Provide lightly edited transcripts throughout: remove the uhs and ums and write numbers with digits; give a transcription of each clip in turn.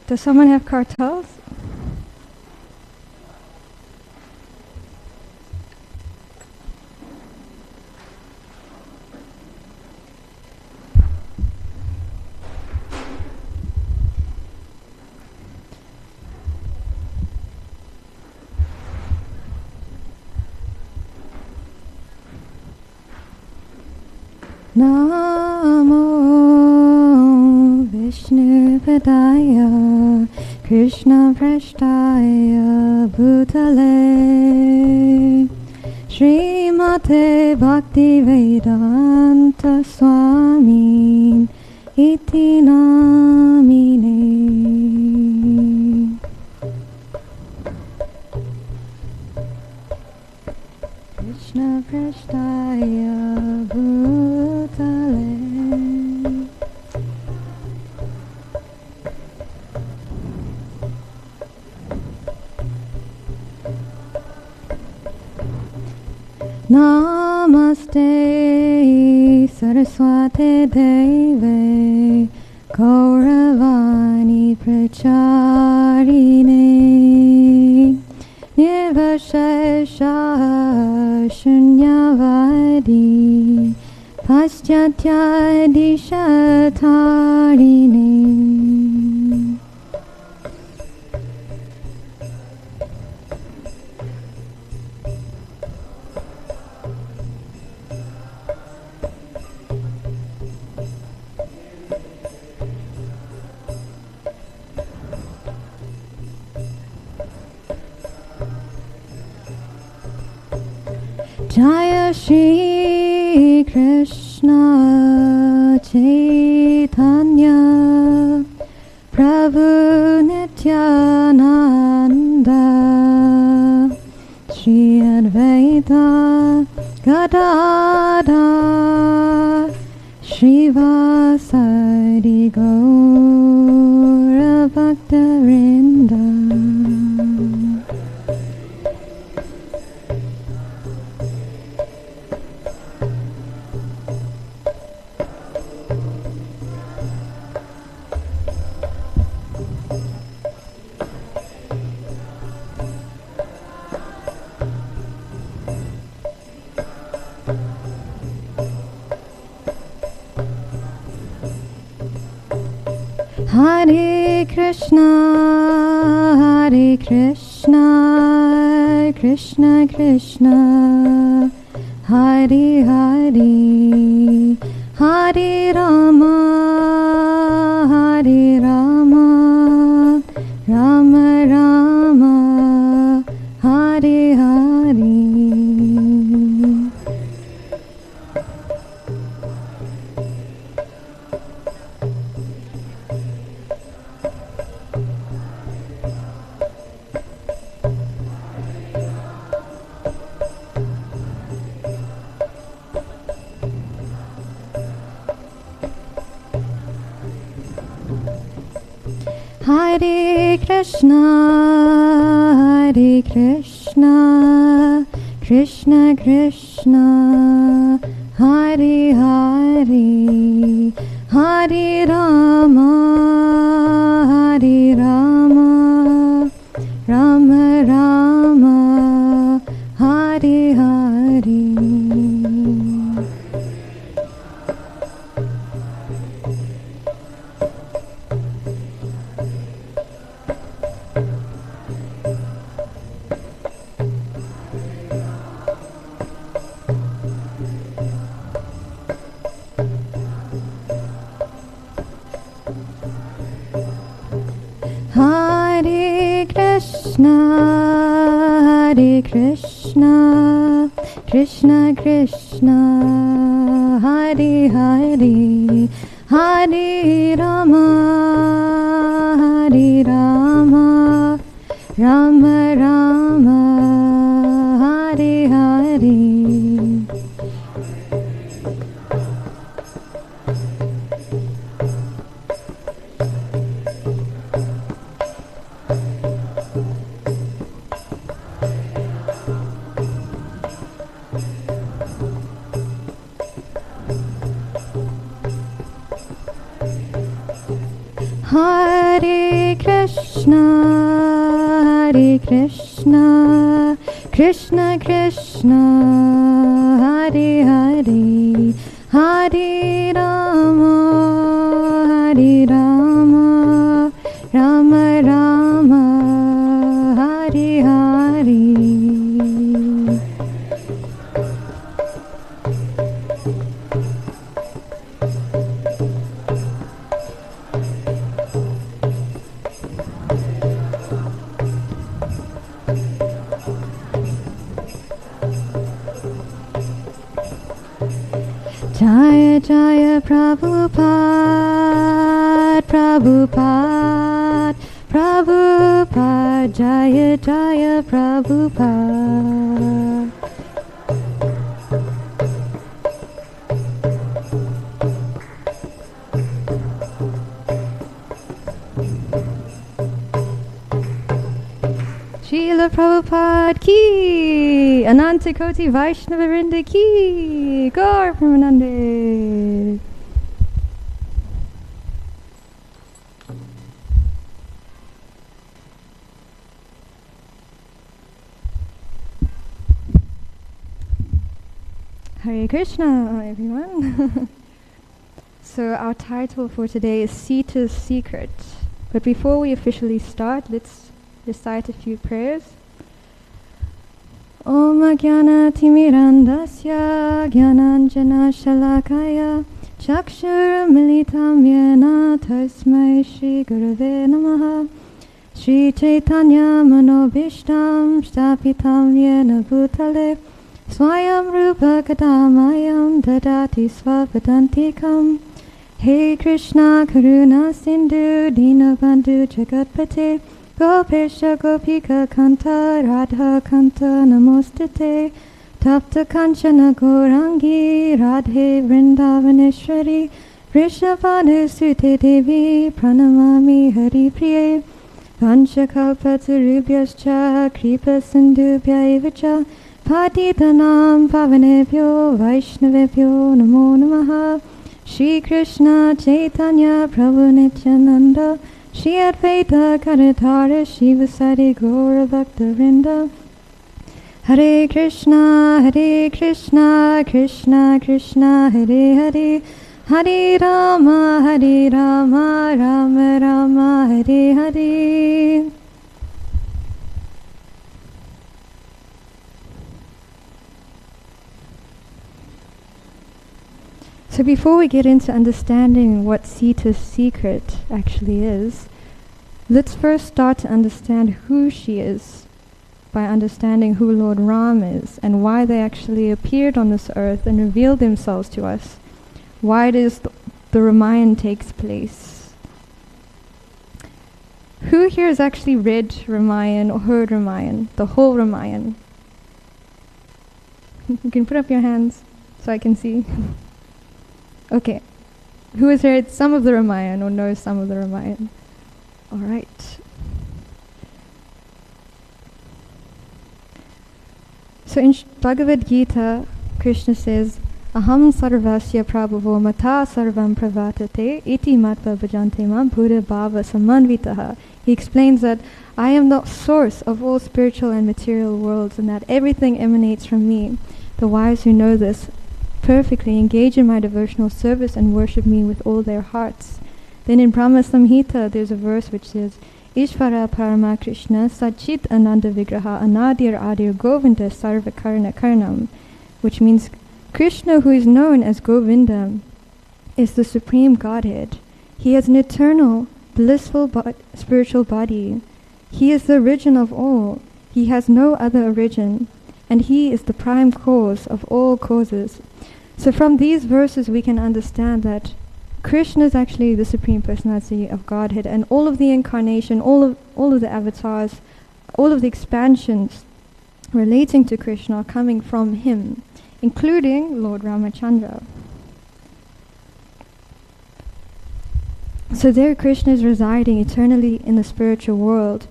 Does someone have cartels? Namo Vishnu Padaya Krishna Prashtaya Bhutale Srimate Bhakti Vedanta Swami Iti Namine. Krishna Prashtaya Bhutale. Namaste Saraswate Deve Gauravani Pracharine Nirvashesha Shunyavadi Paschatya Dishatarine. Jaya Shri Krishna Chaitanya Prabhu Nityananda Shri Advaita Gadadhar Shrivasadi Gaura Bhaktarinda. Hare Krishna, Krishna Krishna, Hare Hare, Hare Rama, Hare Rama, Rama Rama, Hare Hare. Hare Krishna, Krishna Krishna, Hare Hare, Hare Rama, Hare Rama, Rama Rama, Hare Hare. Hare Krishna, Krishna Krishna, Hare Hare, Hare Rama, Hare Rama, Rama Rama, Hare Hare. Hare Hare Krishna, Krishna Krishna, Hare Hare, Hare Rama, Rama Rama, Hare Hare. Jaya Jaya Prabhupada, Prabhupada, Prabhupada, Jaya Jaya Prabhupada. Srila Prabhupada ki, Ananta Koti Vaishnava Vrinda ki, Gaur Premanande. Hare Krishna, everyone. So our title for today is Sita's Secret. But before we officially start, let's recite a few prayers. Om Jnana Timirandasya Jnananjana Shalakaya Chakshura Militam Yena Tasmai Shri Gurave Namaha Shri Chaitanya Manobishtam Stapitam Yena Bhutale Swayam Rupa Kadamayam Dadati Svapadantikam Hey Krishna Karuna Sindhu Dinabandhu Jagatpate Gopesha Gopika Kanta Radha Kanta Namostate Tapta Kanchana Gaurangi Radhe Vrindavaneshwari Vrishabhanu Sute Devi Pranamami Hari Priye Vanchakalpatarubhyascha Kripa Sindhubhya evacha Patitanam Pavanebhyo Vaishnavebhyo Namo Namaha Shri Krishna Chaitanya Prabhu Nityananda Shri Advaita Gadadhara Shivasari Gaura Bhakta Vrinda Hare Krishna, Krishna Krishna, Hare Hare Hare Rama, Rama Rama, Hare Hare. So before we get into understanding what Sita's secret actually is, let's first start to understand who she is by understanding who Lord Ram is and why they actually appeared on this earth and revealed themselves to us. Why it is the Ramayan takes place. Who here has actually read Ramayan or heard Ramayan, the whole Ramayan? You can put up your hands so I can see. Okay. Who has heard some of the Ramayan or knows some of the Ramayan? All right. So in Bhagavad Gita, Krishna says, Aham sarvasya prabhavo mata sarvam pravartate iti matva bhajante mam buddha bhava samanvitaha. He explains that I am the source of all spiritual and material worlds and that everything emanates from me. The wise who know this perfectly engage in my devotional service and worship me with all their hearts. Then in Brahma Samhita there's a verse which says, Ishvara Parama Krishna Sachit Ananda Vigraha Anadir Adir Govinda Sarva Karna Karnam, which means Krishna, who is known as Govinda, is the Supreme Godhead. He has an eternal, blissful spiritual body. He is the origin of all. He has no other origin, and he is the prime cause of all causes. So from these verses we can understand that Krishna is actually the Supreme Personality of Godhead, and all of the incarnation, all of the avatars, all of the expansions relating to Krishna are coming from him, including Lord Ramachandra. So there Krishna is residing eternally in the spiritual world.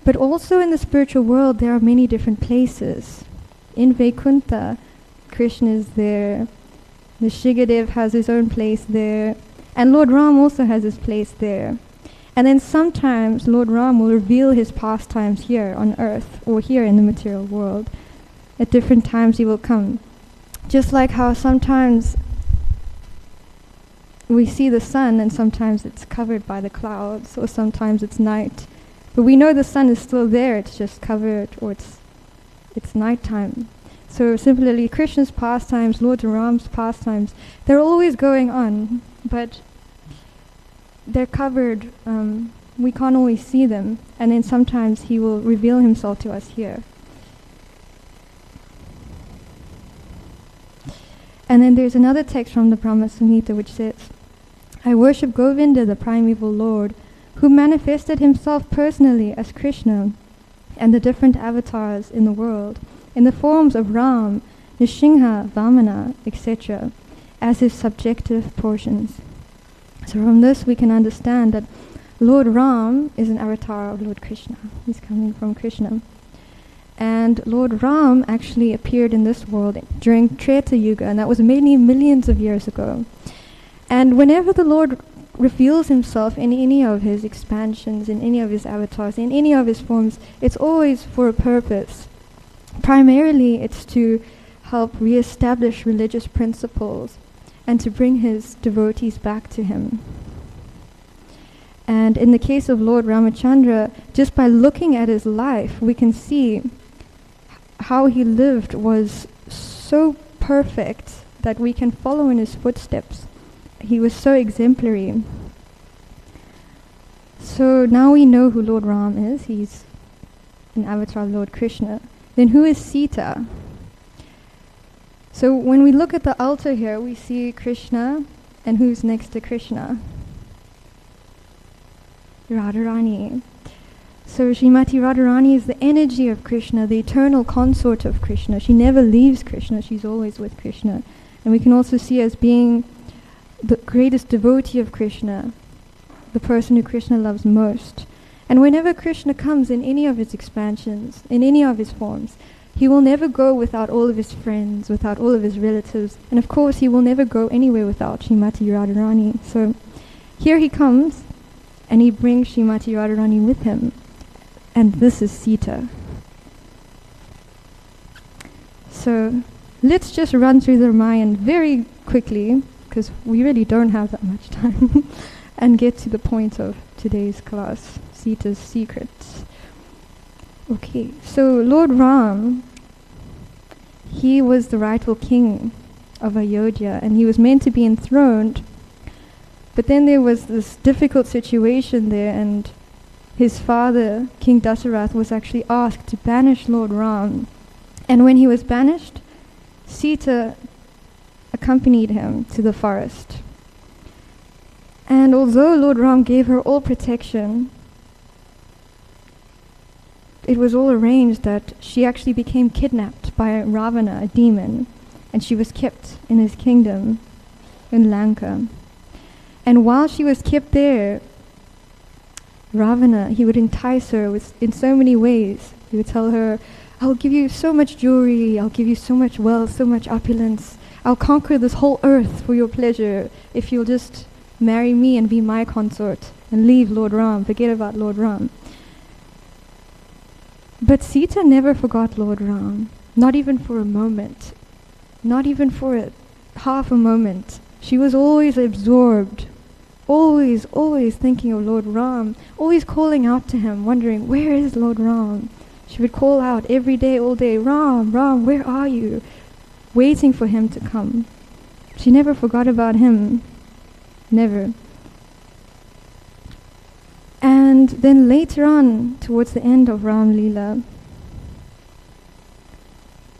But also in the spiritual world there are many different places. In Vaikuntha, Krishna is there. Nishigadev has his own place there. And Lord Ram also has his place there. And then sometimes Lord Ram will reveal his pastimes here on earth or here in the material world. At different times he will come. Just like how sometimes we see the sun and sometimes it's covered by the clouds, or sometimes it's night. But we know the sun is still there, it's just covered, or it's nighttime. So similarly, Krishna's pastimes, Lord Ram's pastimes, they're always going on, but they're covered, we can't always see them, and then sometimes he will reveal himself to us here. And then there's another text from the Brahma Samhita which says, I worship Govinda, the primeval Lord, who manifested himself personally as Krishna and the different avatars in the world, in the forms of Ram, Nrsimha, Vamana, etc., as his subjective portions. So from this we can understand that Lord Ram is an avatar of Lord Krishna. He's coming from Krishna. And Lord Ram actually appeared in this world during Treta Yuga, and that was many millions of years ago. And whenever the Lord reveals himself in any of his expansions, in any of his avatars, in any of his forms, it's always for a purpose. Primarily it's to help re-establish religious principles and to bring his devotees back to him. And in the case of Lord Ramachandra, just by looking at his life, we can see how he lived was so perfect that we can follow in his footsteps. He was so exemplary. So now we know who Lord Ram is. He's an avatar of Lord Krishna. Then who is Sita? So when we look at the altar here, we see Krishna, and who's next to Krishna? Radharani. So Srimati Radharani is the energy of Krishna, the eternal consort of Krishna. She never leaves Krishna, she's always with Krishna. And we can also see her as being the greatest devotee of Krishna, the person who Krishna loves most. And whenever Krishna comes in any of his expansions, in any of his forms, he will never go without all of his friends, without all of his relatives. And of course, he will never go anywhere without Srimati Radharani. So here he comes, and he brings Srimati Radharani with him. And this is Sita. So let's just run through the Ramayana very quickly, because we really don't have that much time, and get to the point of today's class, Sita's secrets. Okay, so Lord Ram, he was the rightful king of Ayodhya, and he was meant to be enthroned. But then there was this difficult situation there, and his father, King Dasarath, was actually asked to banish Lord Ram. And when he was banished, Sita accompanied him to the forest. And although Lord Ram gave her all protection, it was all arranged that she actually became kidnapped by Ravana, a demon, and she was kept in his kingdom in Lanka. And while she was kept there, Ravana, he would entice her in so many ways. He would tell her, I'll give you so much jewelry, I'll give you so much wealth, so much opulence. I'll conquer this whole earth for your pleasure if you'll just marry me and be my consort and leave Lord Ram, forget about Lord Ram. But Sita never forgot Lord Ram, not even for a moment, not even for half a moment. She was always absorbed, always thinking of Lord Ram, always calling out to him, wondering, where is Lord Ram? She would call out every day, all day, Ram, Ram, where are you? Waiting for him to come. She never forgot about him. Never. And then later on, towards the end of Ram Leela,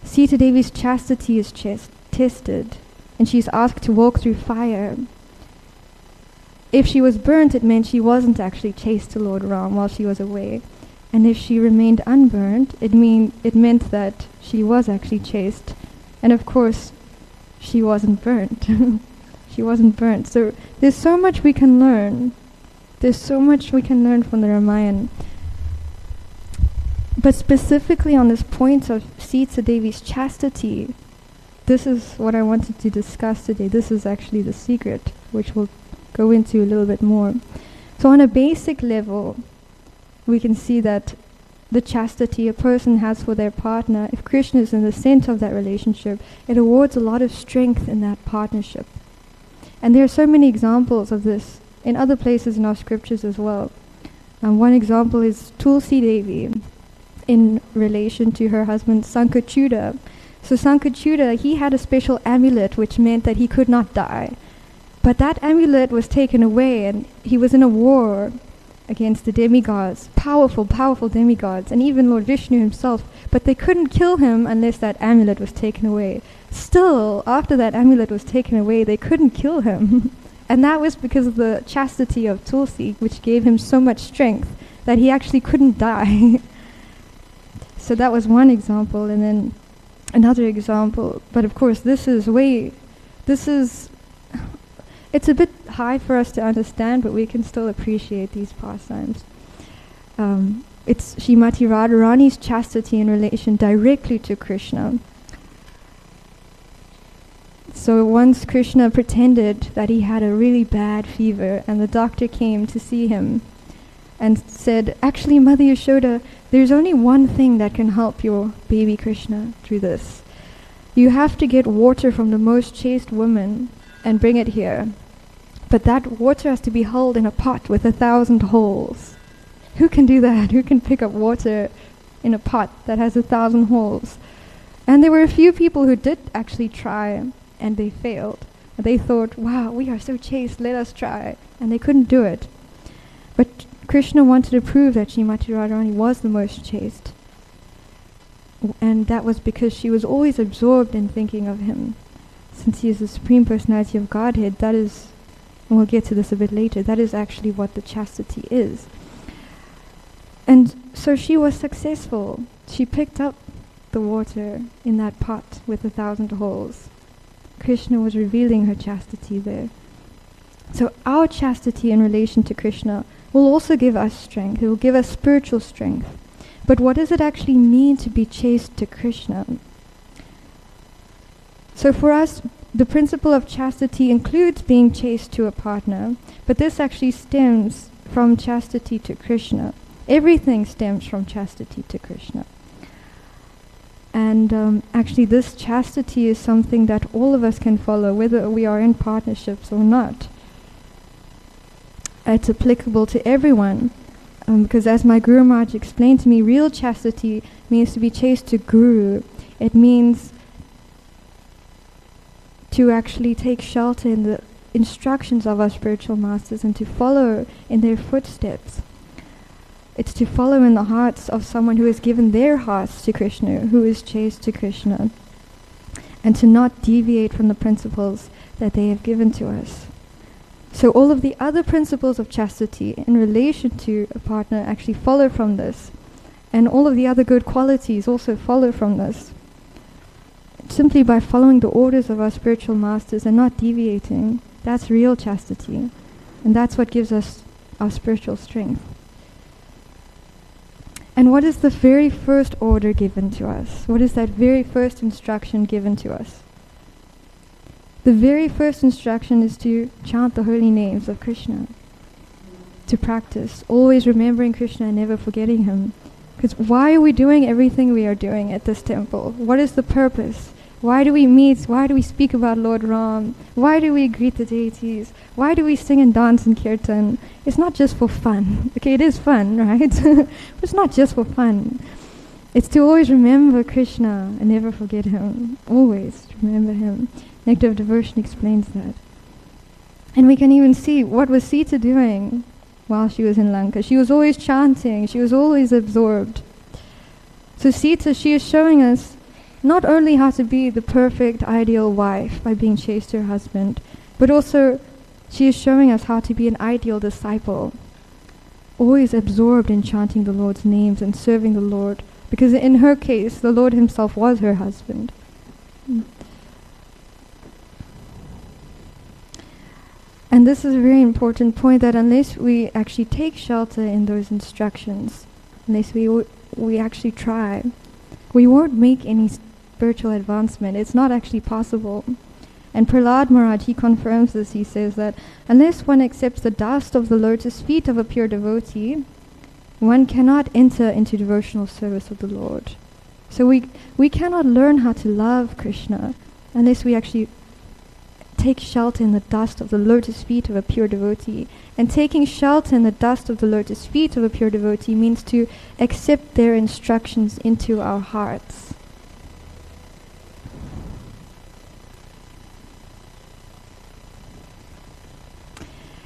Sita Devi's chastity is tested, and she's asked to walk through fire. If she was burnt, it meant she wasn't actually chaste to Lord Ram while she was away. And if she remained unburnt, it meant that she was actually chaste. And of course, she wasn't burnt. She wasn't burnt. So there's so much we can learn. There's so much we can learn from the Ramayana. But specifically on this point of Sita Devi's chastity, this is what I wanted to discuss today. This is actually the secret, which we'll go into a little bit more. So on a basic level, we can see that the chastity a person has for their partner, if Krishna is in the center of that relationship, it awards a lot of strength in that partnership. And there are so many examples of this in other places in our scriptures as well. One example is Tulsi Devi in relation to her husband Sankachuda. So Sankachuda, he had a special amulet which meant that he could not die. But that amulet was taken away, and he was in a war against the demigods, powerful, powerful demigods, and even Lord Vishnu himself. But they couldn't kill him unless that amulet was taken away. Still, after that amulet was taken away, they couldn't kill him. And that was because of the chastity of Tulsi, which gave him so much strength that he actually couldn't die. So that was one example, and then another example. But of course, it's a bit high for us to understand, but we can still appreciate these pastimes. It's Srimati Radharani's chastity in relation directly to Krishna. So once Krishna pretended that he had a really bad fever, and the doctor came to see him and said, actually, Mother Yashoda, there's only one thing that can help your baby Krishna through this. You have to get water from the most chaste woman and bring it here. But that water has to be held in a pot with 1,000 holes. Who can do that? Who can pick up water in a pot that has 1,000 holes? And there were a few people who did actually try, and they failed. They thought, wow, we are so chaste, let us try. And they couldn't do it. But Krishna wanted to prove that Srimati Radharani was the most chaste. And that was because she was always absorbed in thinking of him. Since he is the Supreme Personality of Godhead, that is, and we'll get to this a bit later, that is actually what the chastity is. And so she was successful. She picked up the water in that pot with 1,000 holes. Krishna was revealing her chastity there. So our chastity in relation to Krishna will also give us strength. It will give us spiritual strength. But what does it actually mean to be chaste to Krishna? So for us, the principle of chastity includes being chaste to a partner, but this actually stems from chastity to Krishna. Everything stems from chastity to Krishna. And actually this chastity is something that all of us can follow, whether we are in partnerships or not. It's applicable to everyone, because as my Guru Maharaj explained to me, real chastity means to be chaste to Guru. It means to actually take shelter in the instructions of our spiritual masters and to follow in their footsteps. It's to follow in the hearts of someone who has given their hearts to Krishna, who is chaste to Krishna, and to not deviate from the principles that they have given to us. So all of the other principles of chastity in relation to a partner actually follow from this, and all of the other good qualities also follow from this. Simply by following the orders of our spiritual masters and not deviating, that's real chastity, and that's what gives us our spiritual strength. And what is the very first order given to us? What is that very first instruction given to us? The very first instruction is to chant the holy names of Krishna, to practice, always remembering Krishna and never forgetting him. Because why are we doing everything we are doing at this temple? What is the purpose? Why do we meet? Why do we speak about Lord Ram? Why do we greet the deities? Why do we sing and dance in kirtan? It's not just for fun. Okay, it is fun, right? But it's not just for fun. It's to always remember Krishna and never forget him. Always remember him. Nectar of Devotion explains that. And we can even see what was Sita doing while she was in Lanka. She was always chanting. She was always absorbed. So Sita, she is showing us not only how to be the perfect ideal wife by being chaste to her husband, but also she is showing us how to be an ideal disciple, always absorbed in chanting the Lord's names and serving the Lord, because in her case, the Lord himself was her husband. And this is a very important point, that unless we actually take shelter in those instructions, unless we actually try, we won't make any spiritual advancement. It's not actually possible. And Prahlad Maharaj, he confirms this. He says that unless one accepts the dust of the lotus feet of a pure devotee, one cannot enter into devotional service of the Lord. So we cannot learn how to love Krishna unless we actually take shelter in the dust of the lotus feet of a pure devotee. And taking shelter in the dust of the lotus feet of a pure devotee means to accept their instructions into our hearts.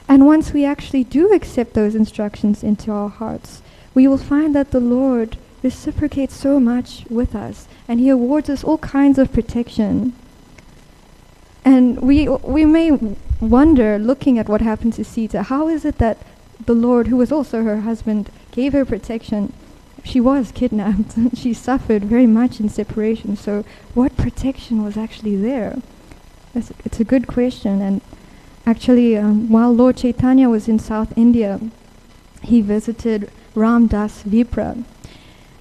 And once we actually do accept those instructions into our hearts, we will find that the Lord reciprocates so much with us, and He awards us all kinds of protection. And we may wonder, looking at what happened to Sita, how is it that the Lord, who was also her husband, gave her protection? She was kidnapped. She suffered very much in separation. So what protection was actually there? It's a good question. And actually, while Lord Chaitanya was in South India, he visited Ram Das Vipra.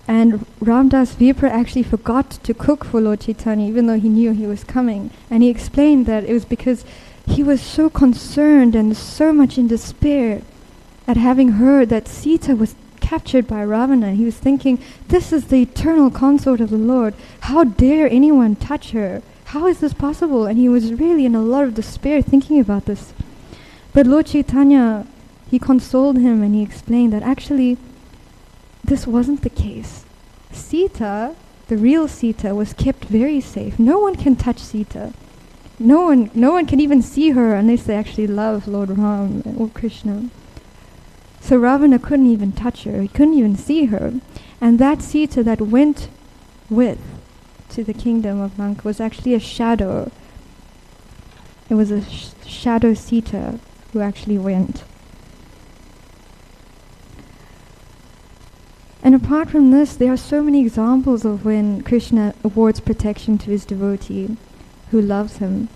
And Ram Das Vipra actually forgot to cook for Lord Chaitanya, even though he knew he was coming. And he explained that it was because he was so concerned and so much in despair at having heard that Sita was captured by Ravana. He was thinking, this is the eternal consort of the Lord. How dare anyone touch her? How is this possible? And he was really in a lot of despair thinking about this. But Lord Chaitanya, he consoled him and he explained that actually this wasn't the case. Sita, the real Sita, was kept very safe. No one can touch Sita. No one can even see her unless they actually love Lord Ram or Krishna. So Ravana couldn't even touch her. He couldn't even see her. And that Sita that went with to the kingdom of Lanka was actually a shadow. It was a shadow Sita who actually went. And apart from this, there are so many examples of when Krishna awards protection to his devotee who loves him.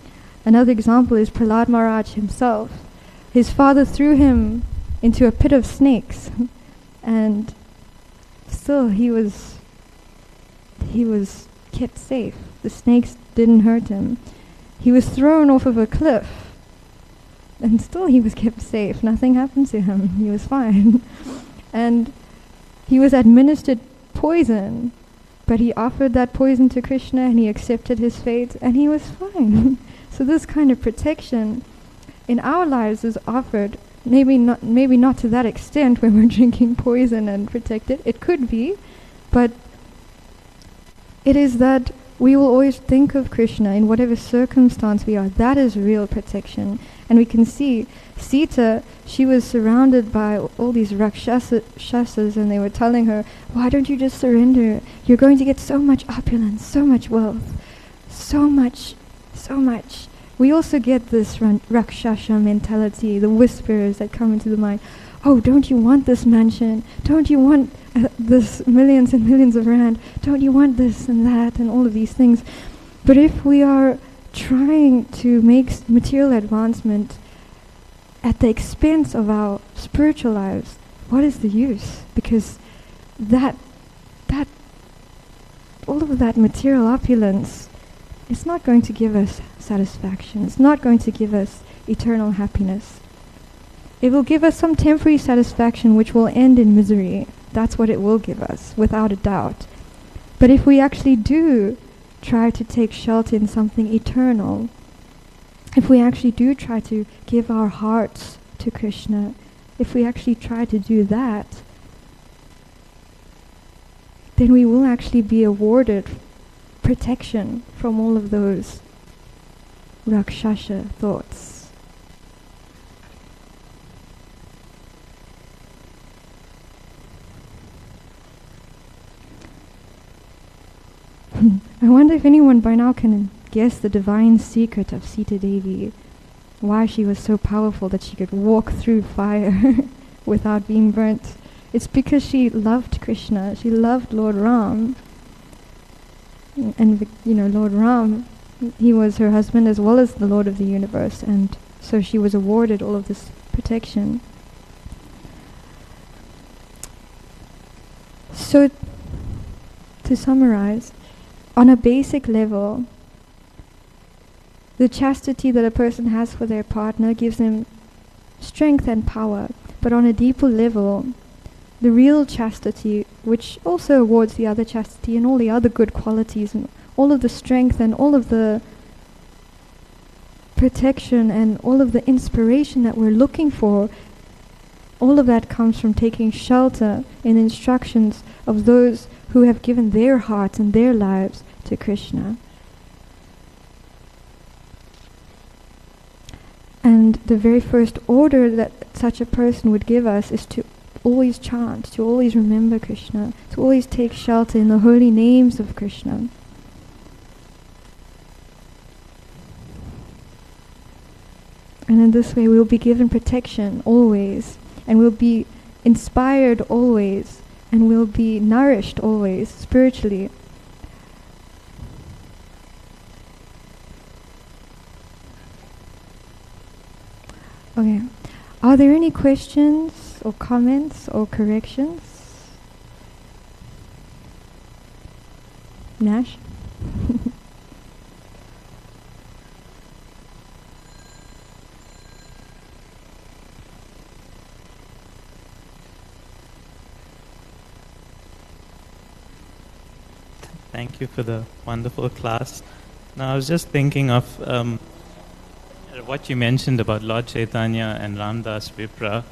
Another example is Prahlad Maharaj himself. His father threw him into a pit of snakes, and still he was kept safe. The snakes didn't hurt him. He was thrown off of a cliff, and still he was kept safe. Nothing happened to him. He was fine. And he was administered poison, but he offered that poison to Krishna and he accepted his fate and he was fine. So this kind of protection in our lives is offered, maybe not to that extent when we're drinking poison and protected. It could be, but it is that we will always think of Krishna in whatever circumstance we are. That is real protection. And we can see Sita, she was surrounded by all these Rakshasas, and they were telling her, why don't you just surrender? You're going to get so much opulence, so much wealth, so much. We also get this Rakshasa mentality, the whispers that come into the mind. Oh, don't you want this mansion? Don't you want this millions and millions of rand? Don't you want this and that and all of these things? But if we are trying to make material advancement at the expense of our spiritual lives, what is the use? Because all of that material opulence, it's not going to give us satisfaction. It's not going to give us eternal happiness. It will give us some temporary satisfaction which will end in misery. That's what it will give us, without a doubt. But if we actually do try to take shelter in something eternal, if we actually do try to give our hearts to Krishna, if we actually try to do that, then we will actually be awarded protection from all of those Rakshasa thoughts. I wonder if anyone by now can guess the divine secret of Sita Devi, why she was so powerful that she could walk through fire without being burnt. It's because she loved Krishna, she loved Lord Ram. And Lord Ram, he was her husband as well as the Lord of the universe, and so she was awarded all of this protection. So, to summarize, on a basic level, The chastity that a person has for their partner gives them strength and power, but on a deeper level, the real chastity, which also awards the other chastity and all the other good qualities and all of the strength and all of the protection and all of the inspiration that we're looking for, all of that comes from taking shelter in instructions of those who have given their hearts and their lives to Krishna. And the very first order that such a person would give us is to always chant, to always remember Krishna, to always take shelter in the holy names of Krishna. And in this way we'll be given protection always, and we'll be inspired always, and we'll be nourished always spiritually. Okay. Are there any questions or comments or corrections? Nash? Thank you for the wonderful class. Now I was just thinking of what you mentioned about Lord Chaitanya and Ramdas Vipra.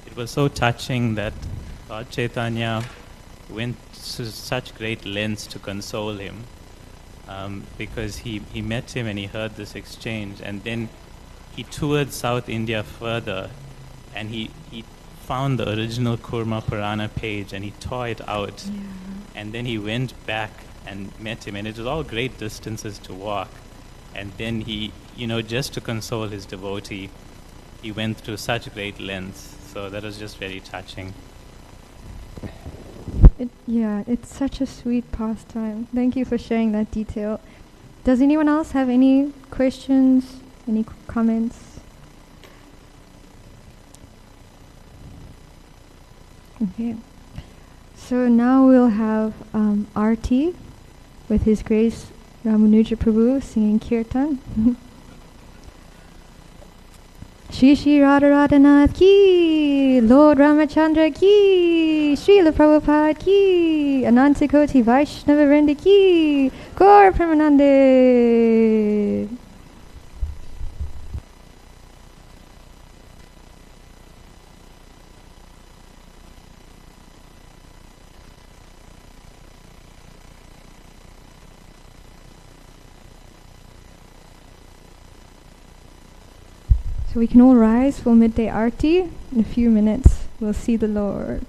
It was so touching that Lord Chaitanya went to such great lengths to console him, because he met him and he heard this exchange, and then he toured South India further, and he found the original Kurma Purana page and he tore it out. Yeah. And then he went back and met him, and it was all great distances to walk. And then he, just to console his devotee, he went through such great lengths. So that was just very touching. It's such a sweet pastime. Thank you for sharing that detail. Does anyone else have any questions, any comments? Okay. So now we'll have Arti with His Grace Ramanuja Prabhu singing Kirtan. Shri Shri Radha Radhanath ki, Lord Ramachandra ki, Srila Prabhupada ki, Anantakoti Vaishnava Vrinda ki, Gaur Premanande. So we can all rise for midday arti. In a few minutes, we'll see the Lord.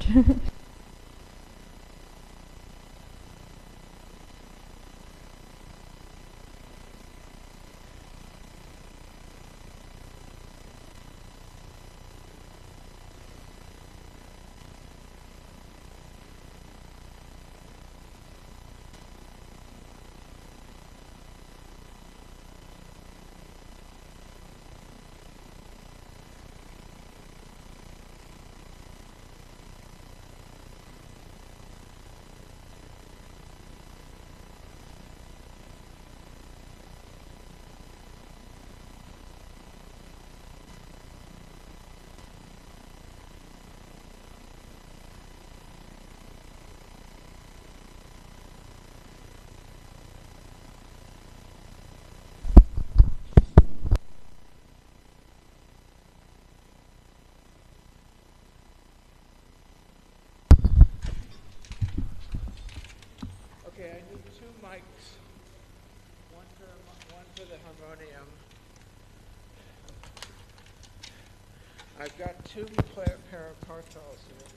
Okay, I need 2 mics, one for the harmonium. I've got 2 paracartals here.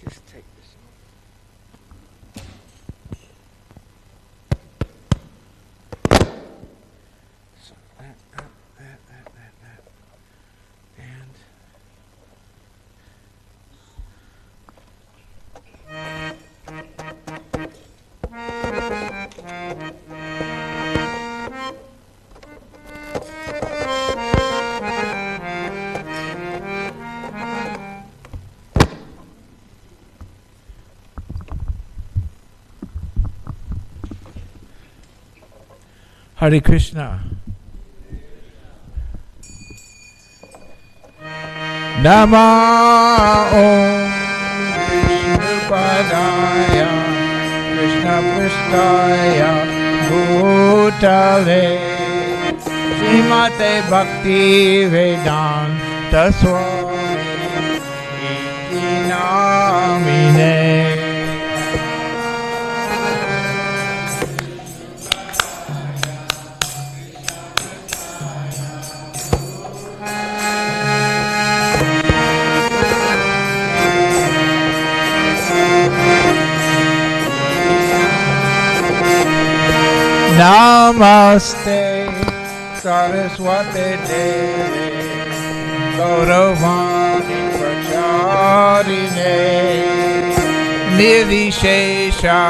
Just take this off. So that. And Hare Krishna. Nama Om Vishnupadaya Krishna Prasthaya Bhutale Srimate Bhakti Vedanta Swami Iti Namine. Namaste Saraswati Devi Gauravani Pracharine Nirvishesha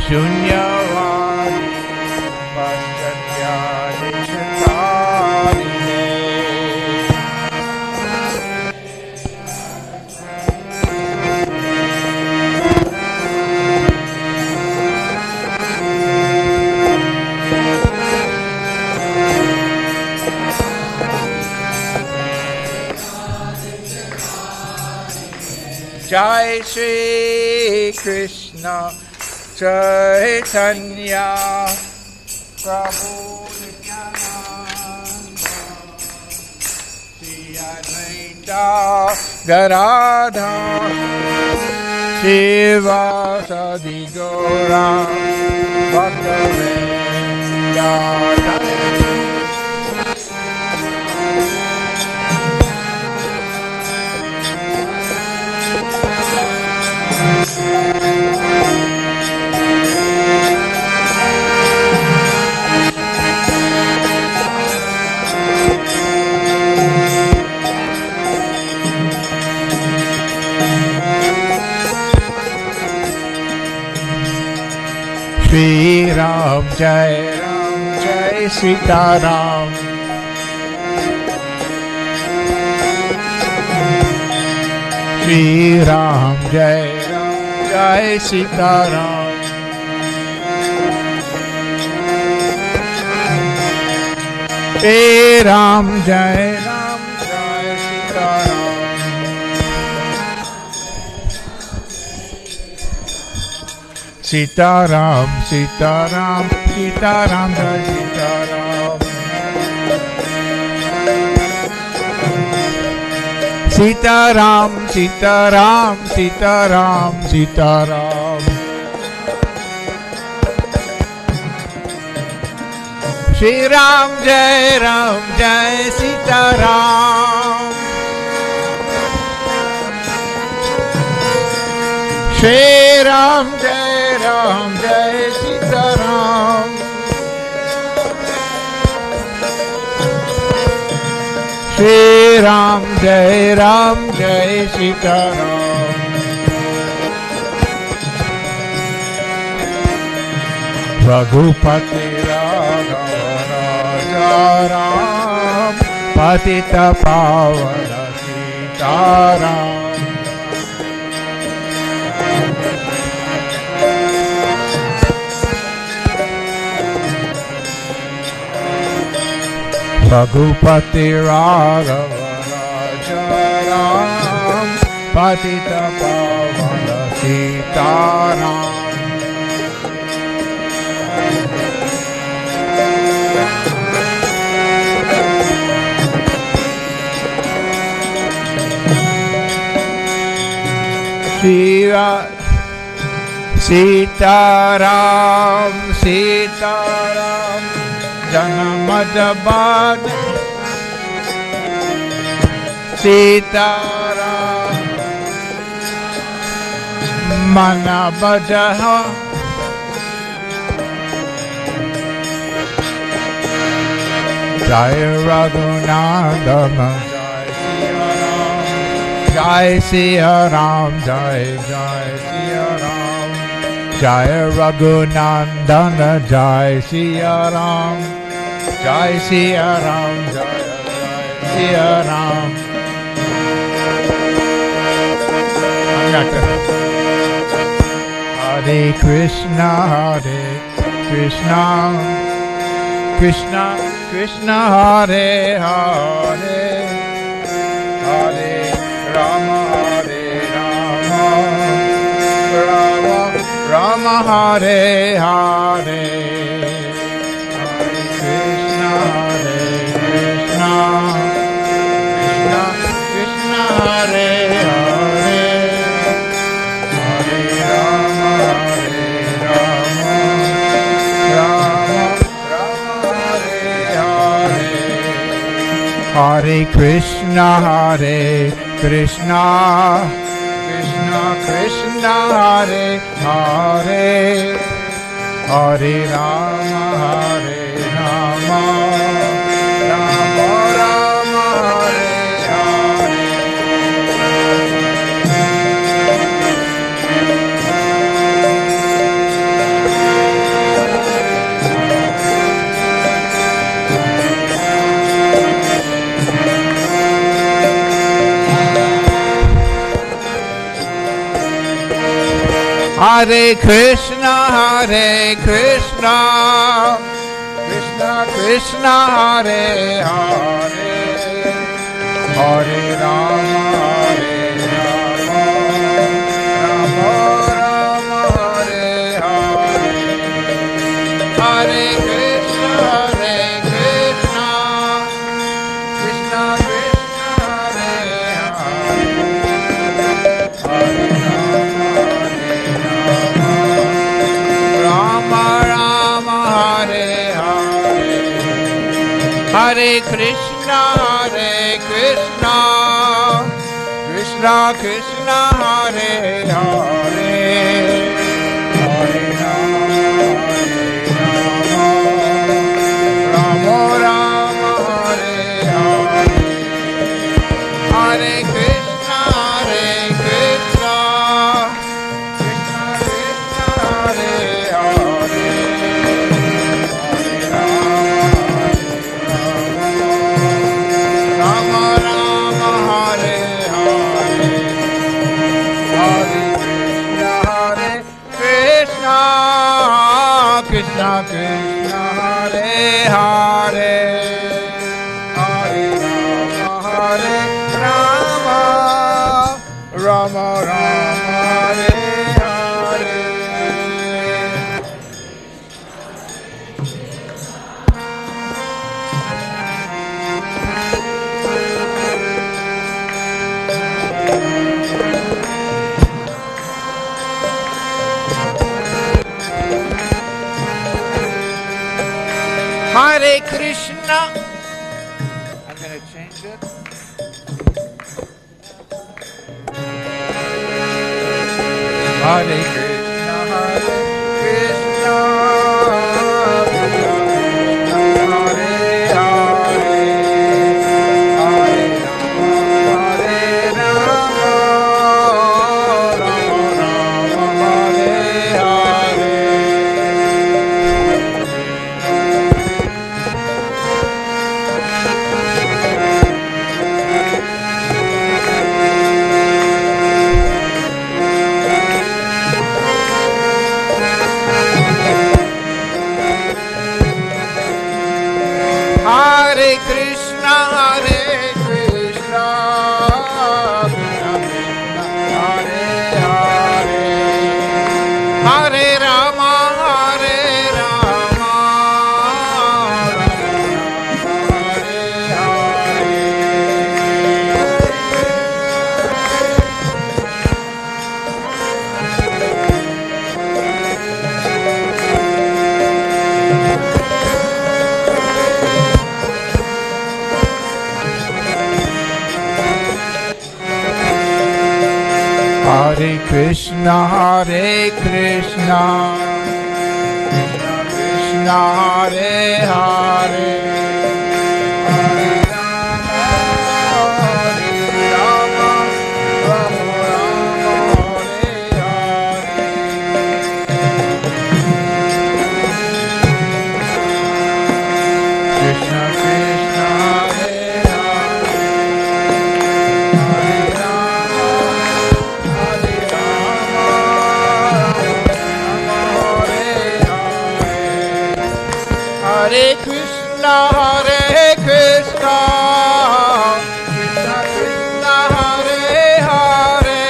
Shunyavadi Paschatya Nishatarine. Jai Shri Krishna Chaitanya Prabhu Nityananda Shri Advaita Gadadhar Shiva Sadi Gaura Bhaktavinda. Shri Ram Jai Sita Ram. Shri Ram Jai Sita Ram. Shri Ram Jai Sita Ram. Sita Ram, Sita Ram, Sita Ram, Jai Sita Ram. Sita Ram, Sita Ram, Sita Ram, Sita Ram. Shri Ram Jai Sita Ram. Shri Ram Jai Sita Ram. Shri Ram Jai Sita Ram. Raghupati Raghava Raja Ram Patita Pavana Sita Ram. Raghupati Raghava Raja Ram Patita Pavana Sita Ram. Sita Ram Sita Ram Janamad Sita Ram Manabadaha Jai Raghunandana Jai Siya Ram Jai Siya Ram Jai Raghunandana Jai Siya Ram Jai Siya Ram Jai Siya Ram. Hare Krishna Krishna Krishna Hare Hare Hare Rama Hare Rama Rama Rama Hare Hare Krishna Hare Krishna Krishna Krishna Hare Hare Hare Rama Hare Rama Rama Rama Hare Hare Hare Krishna Hare Krishna Krishna Krishna Hare Hare Hare Rama Hare Rama Rama Rama Hare Hare Hare Krishna Krishna Krishna Hare Hare Hare Rama Hare Rama Rama Rama Hare Hare Hare Krishna Krishna Krishna Krishna Hare Hare Hare Rama Rama Hare Hare Hare Krishna Krishna Krishna Krishna Hare Hare Hare Rama Rama Hare Hare Hare Krishna Krishna Krishna Krishna Hare Hare Rama Rama Hare Hare Hare Krishna Krishna Krishna Hare Hare Hare Rama Rama Rama Hare Hare Hare Krishna. I'm going to change it. Hare Krishna Krishna Krishna Hare Hare Hare Rama Rama Rama Hare Hare Hare Krishna Krishna Krishna Hare Hare Hare Rama Rama Hare Hare Hare Krishna Krishna Krishna Hare Hare Hare Rama Rama Hare Hare Krishna Krishna Hare Hare Hare Rama Hare Krishna Hare Krishna, Krishna Krishna Hare Hare,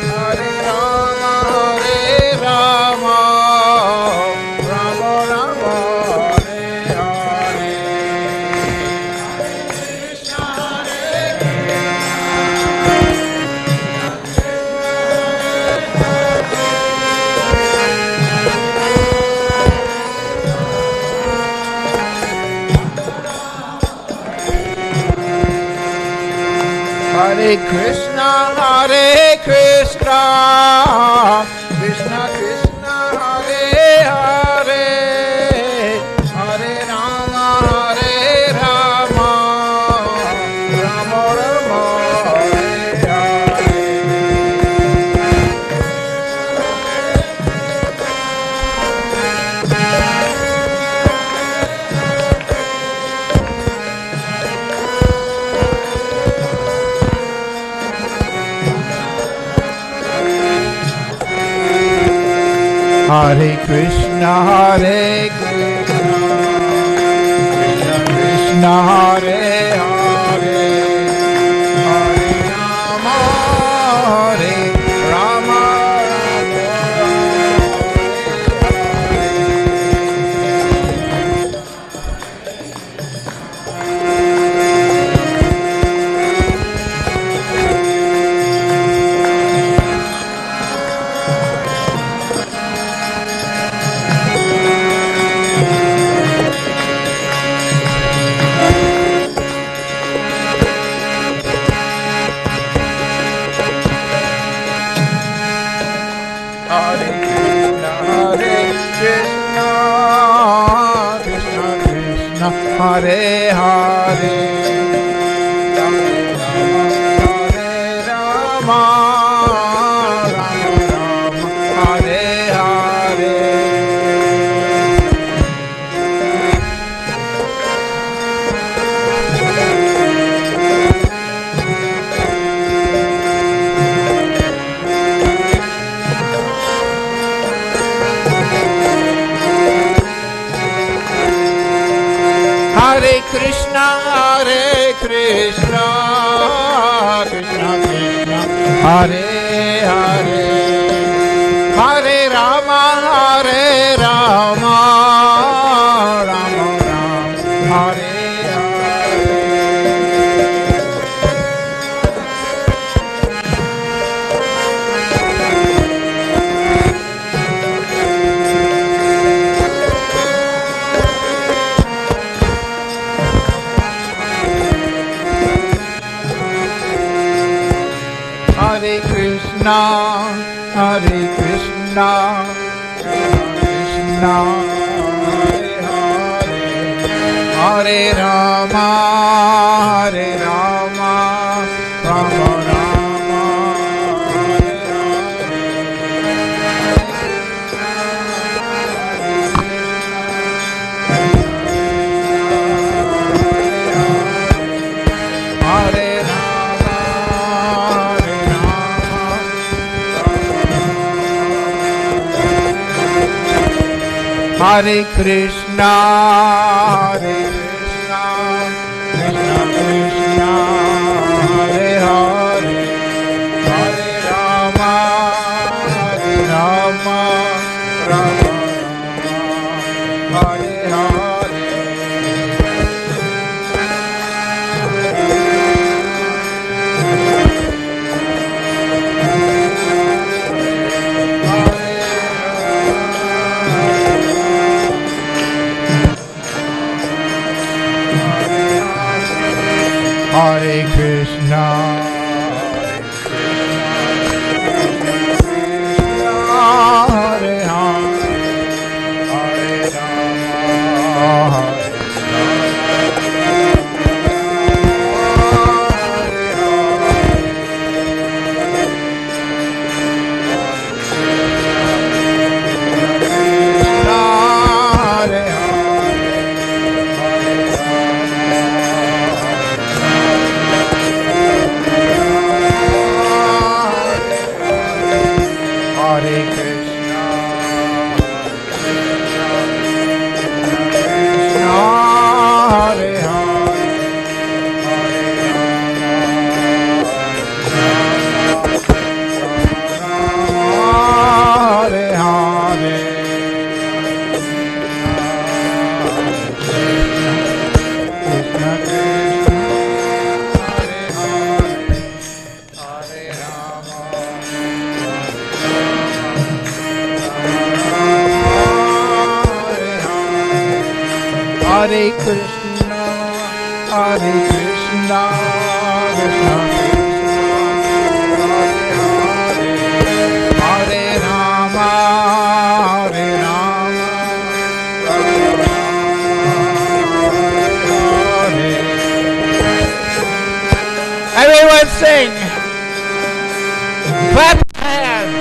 Hare Rama, Hare Rama, Rama Rama, Hare Hare. Krishna Hare Hare Krishna, Hare Krishna, Krishna Krishna, Hare Hare, Hare Rama, Hare Rama, Rama Rama, Hare Hare. Hare Krishna, Hare Krishna, Krishna Krishna, Hare Hare, Hare Rama, Hare Rama, Hare Krishna, Hare Krishna, Krishna Krishna, Hare Hare, Hare Rama, Rama Rama, Hare Hare. Hare Krishna, Hare Krishna, Krishna Krishna, Hare Hare, Hare Rama, Hare Rama, Rama Rama, Hare Hare. Hare Krishna, Hare Krishna, Krishna Hare Hare, Hare Rama, Hare Rama, Rama Rama, Hare Hare. Hare Rama, Hare Rama, Hare Krishna, Hare Krishna, Krishna Krishna, Hare Hare, Hare Rama, Hare Rama, Rama Rama, Hare Hare. Hare Krishna, Hare Hare, Hare Rama, Hare Hare Krishna, Hare Krishna, Krishna Krishna, Hare Rama, Hare Rama, Rama Rama, Hare Hare. Everyone sing. Clap your hands.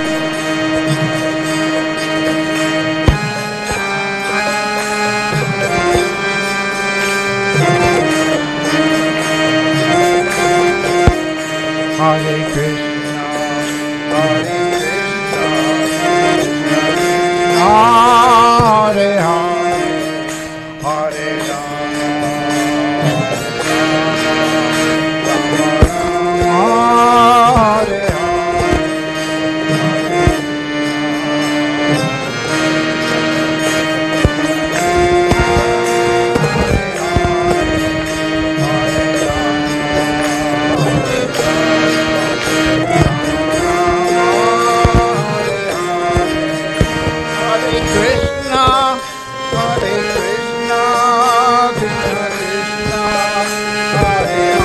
Hare Krishna, Hare Krishna, Krishna Krishna, Hare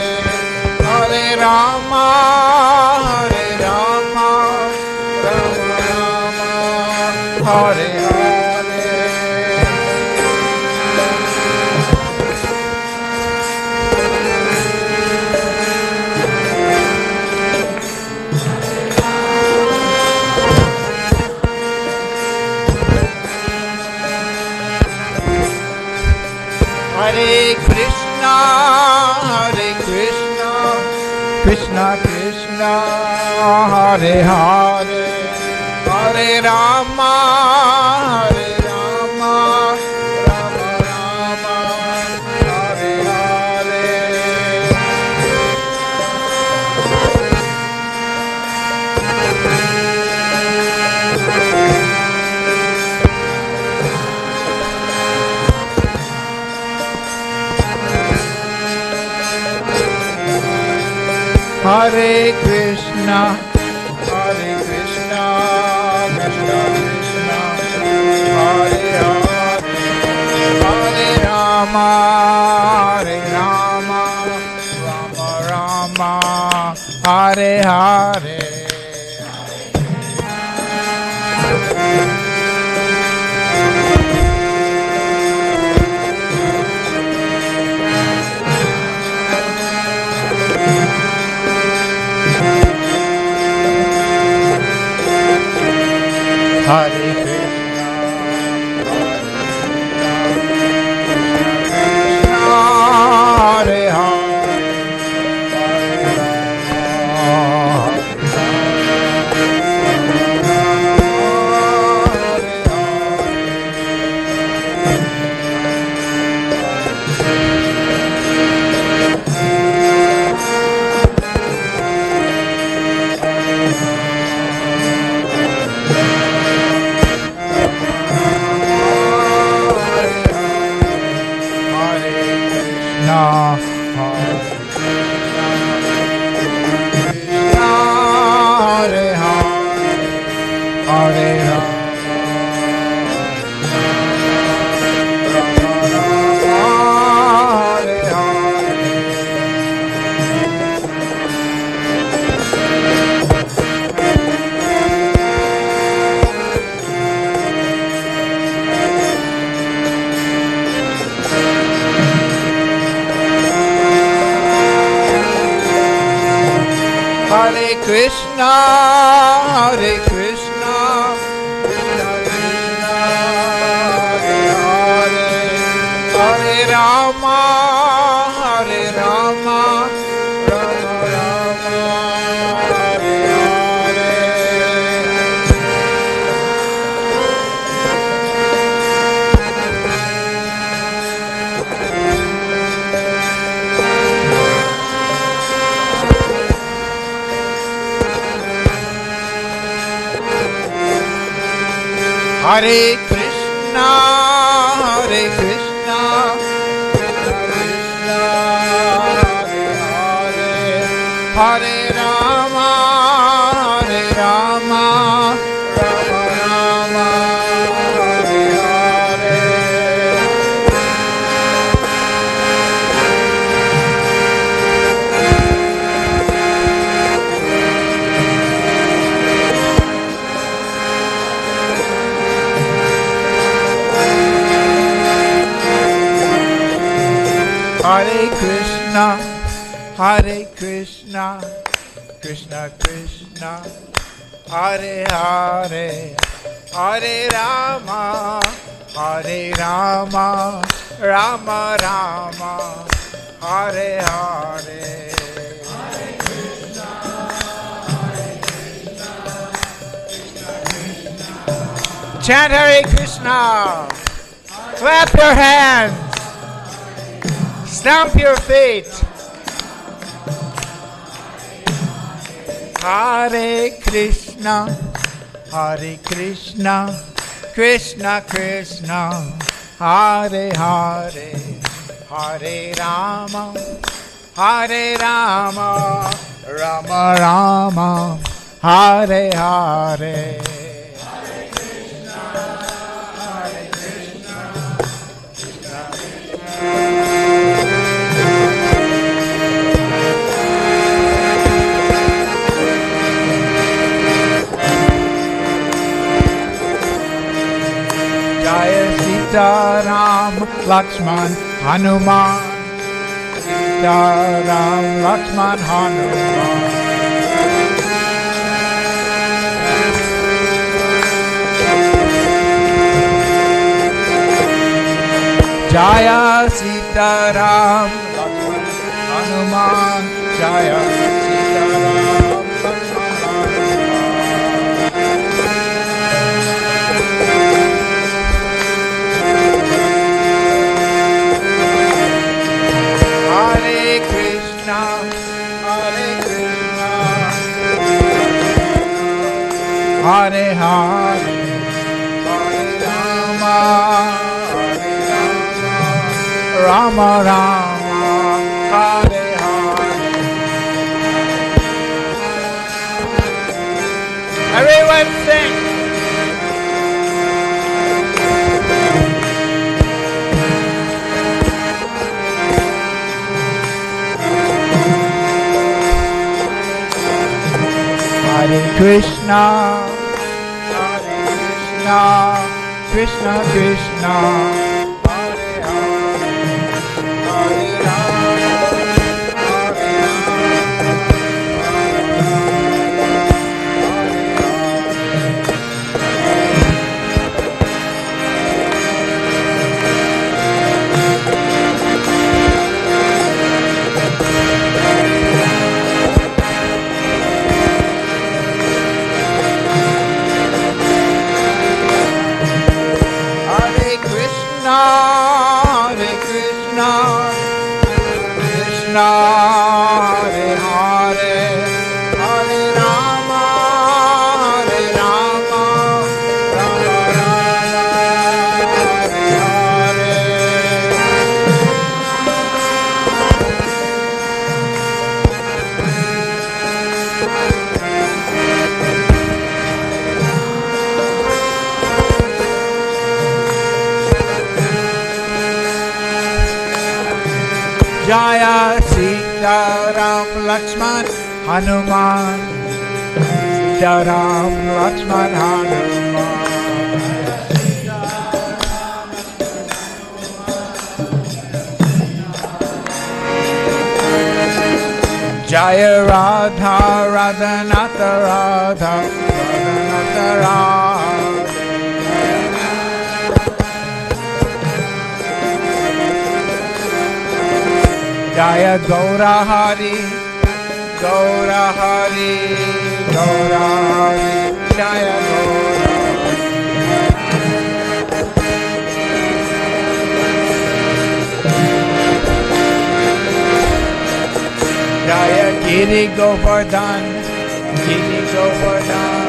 Hare, Hare Rama, Hare Hare. Hare Hare. Hare Krishna, Hare Krishna, Krishna Krishna, Hare Hare, Hare Rama, Hare Rama, Rama Rama, Hare Hare. Hare Krishna, Hare Krishna, Krishna Krishna, Hare Hare, Hare Rama, Hare Rama, Rama Rama, Hare Hare. Hare Krishna, Hare Hare, Hare Krishna, Hare Krishna, Krishna Krishna, Hare Hare, Hare Rama, Hare Rama, Rama Rama, Hare Hare. Hare Krishna, Hare Krishna, Krishna Krishna, Hare Hare, Hare Rama, Hare Rama, Rama Rama, Hare Hare. Hare Krishna, Krishna Krishna, Hare Hare, Hare Rama, Hare Rama, Rama Rama, Hare Hare. Chant Hare Krishna. Clap your hands. Stamp your feet. Hare Krishna, Hare Krishna, Krishna Krishna, Hare Hare, Hare Rama, Hare Rama, Rama Rama, Hare Hare. Jaya Sita Ram Lakshman Hanuman, Sita Ram Lakshman Hanuman. Jaya Sita Ram Lakshman Hanuman, Jaya Sita Ram Lakshman Hanuman. Hare Krishna, Hare Krishna, Hare Hare, Hare Rama, Hare Rama, Rama Rama, Hare Hare. Everyone sing. Hare Krishna, Hare Krishna, Krishna Krishna, Hare Hare, Hare Rama, Hare Krishna, Hare Hare, Hare Rama, Hare Rama, Rama Rama, Hare Jaya Sita Ram Lakshman Hanuman, Sita Ram Lakshman Hanuman. Jaya Radha Radhanatha Radha Radhanatha Radha. Jaya Gaura Hari, Gaura Hari, Gaura Hari, Jaya Gaura Hari. Jaya Giri Govardhan, Giri Govardhan,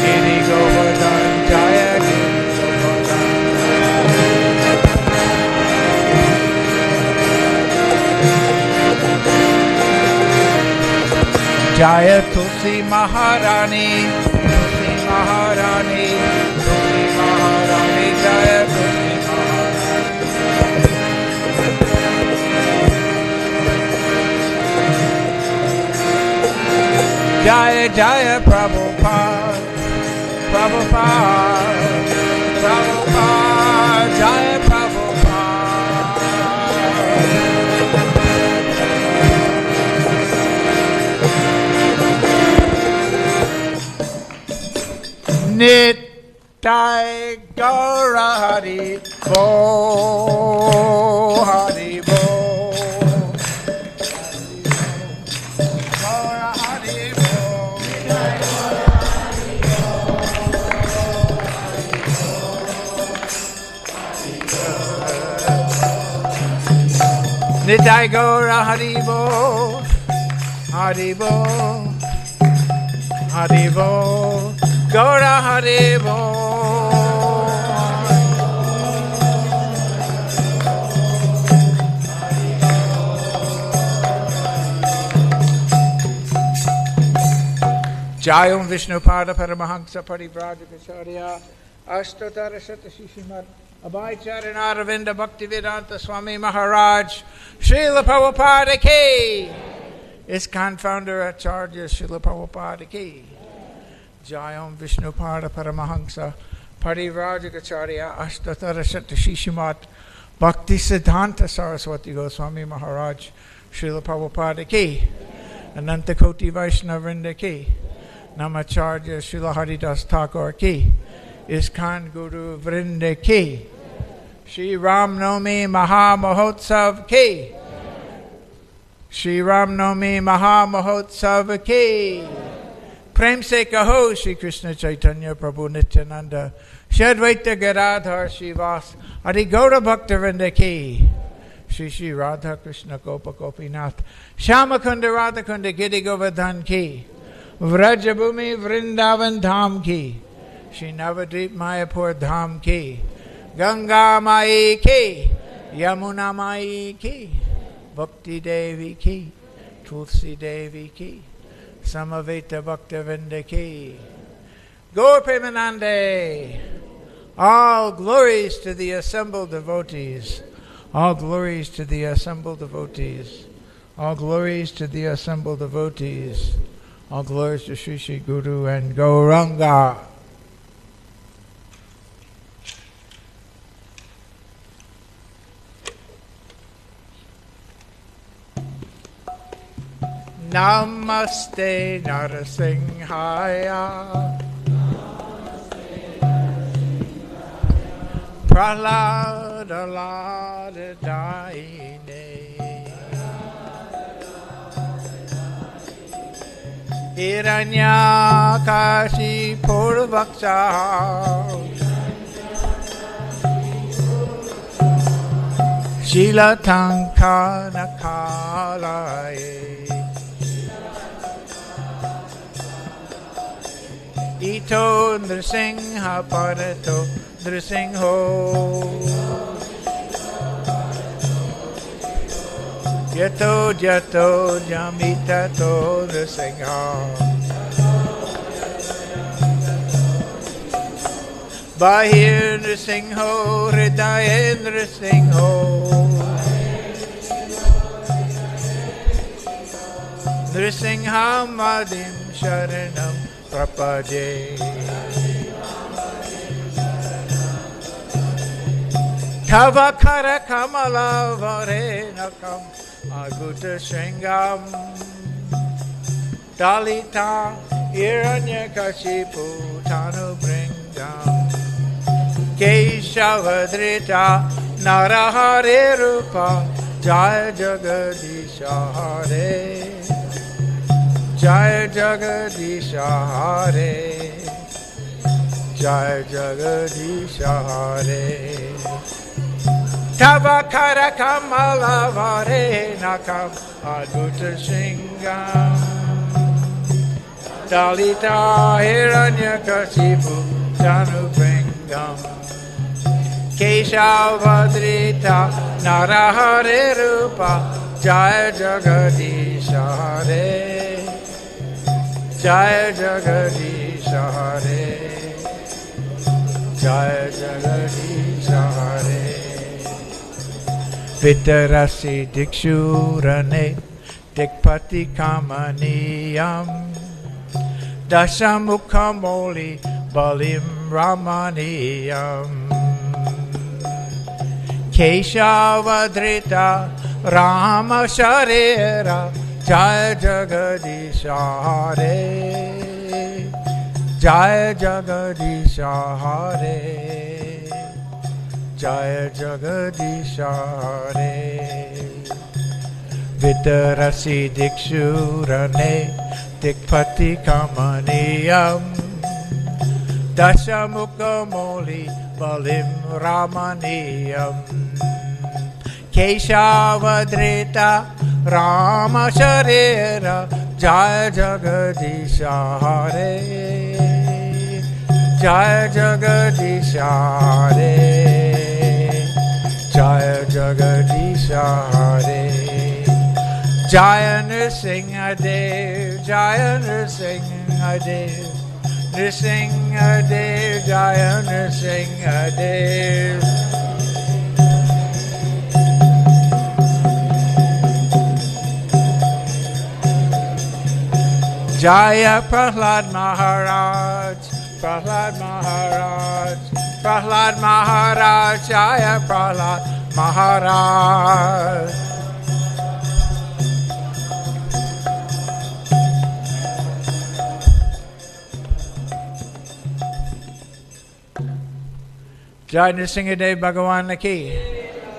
Giri Govardhan, Jaya Giri Govardhan. Jaya Tulsi Maharani, Tulsi Maharani, Tulsi Maharani, Jaya Tulsi Maharani. Jaya Jaya Prabhupada, Prabhupada, Prabhupada, Jaya Prabhupada. Nitai Gaura Hari Bo, Hari Bo, Gaura Hari Bo, Nitai Gaura Hari Bo, Hari Bo, Hari Bo, Gaura Hari Bo. Jayam Vishnupada Paramahansa Parivrajacharya Ashtotara Shatashishimad Abhaycharan Aravinda Bhaktivedanta Swami Maharaj Srila Prabhupada Ki ISKCON founder Acharya Srila Prabhupada Ki Jayam Vishnupada Paramahansa Parivrajacharya Ashtotara Shatashishimad Bhakti Siddhanta Saraswati Goswami Maharaj Srila Prabhupada Ki Ananta Koti Vaishnavrinda Ki Namacharya Srila Haridas Thakur Ki ISKCON Guru Vrinda Ki Shri Ram Navami Maha Mahotsav Ki Shri Ram Navami Maha Mahotsav Ki Prem Se Kaho Shri Krishna Chaitanya Prabhu Nityananda Shri Advaita Gadadhar Shivas Adi Gaura Bhakta Vrinda Ki Shri Shri Radha Krishna Gopa Gopinath Shyamakunda Radhakunda Giri Govardhan Ki Vrajabhumi Vrindavan Dham Ki Shri Navadvip Mayapur Dham Ki Ganga Mai Ki Yamuna Mai Ki Bhakti Devi Ki Tulsi Devi Ki Samaveta Bhaktavinda Ki Gaur Premanande. All glories to the assembled devotees. All glories to the assembled devotees. All glories to the assembled devotees. All glories to Sri Sri Guru and Gauranga. Namaste Narasimhaya Prahlada Lada Daine Hiranyakashi Purvaksha Shilatanka Nakalaye Ito Nrsimha Parato Nrsimho Yato Jato Jamitato Nrsimha Bahir Nrsimho Hridaya Nrsimho Nrsimha Madim Sharanam Prapade Tavakara Kamala Varenakam Aguta Shringam Dalita Hiranyakashipu Tanu Bringam Keshavadrita Narahare Rupa Jaya Jagadisha Hare Jai Jagadisha Hare Jai Jagadisha Hare Tavakara Kamala Varenakam Adhuta Shringam Dalita Hiranyakashipu Tanu Bringam Keshavadrita Narahare Rupa Jai Jagadisha Hare Jai Jagadisha Hare Jai Jagadisha Hare Vitarasi Dikshurane Dikpati Kamaniyam Dashamukhamoli Balim Ramaniyam Keshavadrita Rama Sharira Jai Jagadisha Hare Jaya Jagadisha Hare, Jaya Jagadisha Hare. Vitarasi Dikshurane Dikpati Kamaniyam Dashamukhamoli Balim Ramaniyam Keshavadrita Rama Sharira Jaya Jagadisha Hare, Jaya Jagadisha Hare, Jaya Jagadisha Hare. Jaya Nrsimha Dev, Jaya Nrsimha Dev, Nrsimha Dev, Jaya Nrsimha Dev. Jaya Prahlad Maharaj, Prahlad Maharaj, Prahlad Maharaj, Jaya Prahlad Maharaj. Jai Nrsimhadev Bhagavan ki,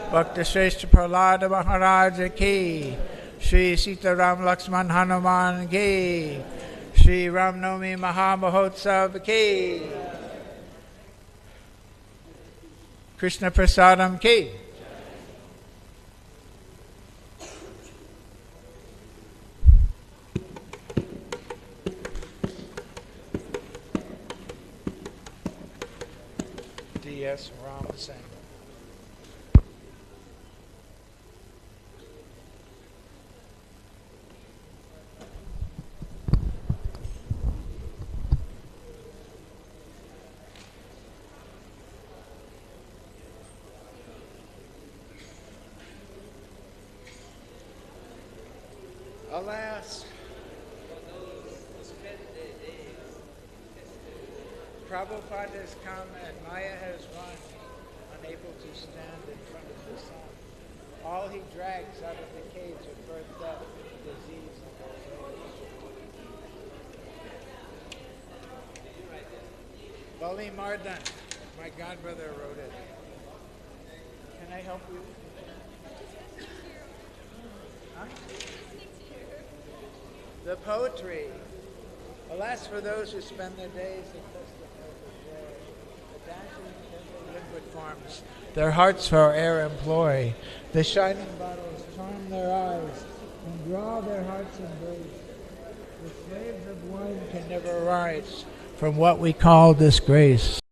Bhakta Shrestha Prahlada Maharaj ki, Shri Sita Ram Lakshman Hanuman ki, Shri Ram Navami Maha Mahotsav ki, Krishna Prasadam ki. D.S. Ram Singh. Alas, Prabhupada has come and Maya has run, unable to stand in front of the sun. All he drags out of the cage of birth, death, disease, and old age. Bali Mardan, my godbrother, wrote it. Can I help you? Huh? The poetry. Alas, for those who spend their days in the dancing in liquid forms, their hearts for air employ. The shining bottles charm their eyes and draw their hearts' embrace. The slaves of wine can never rise from what we call disgrace.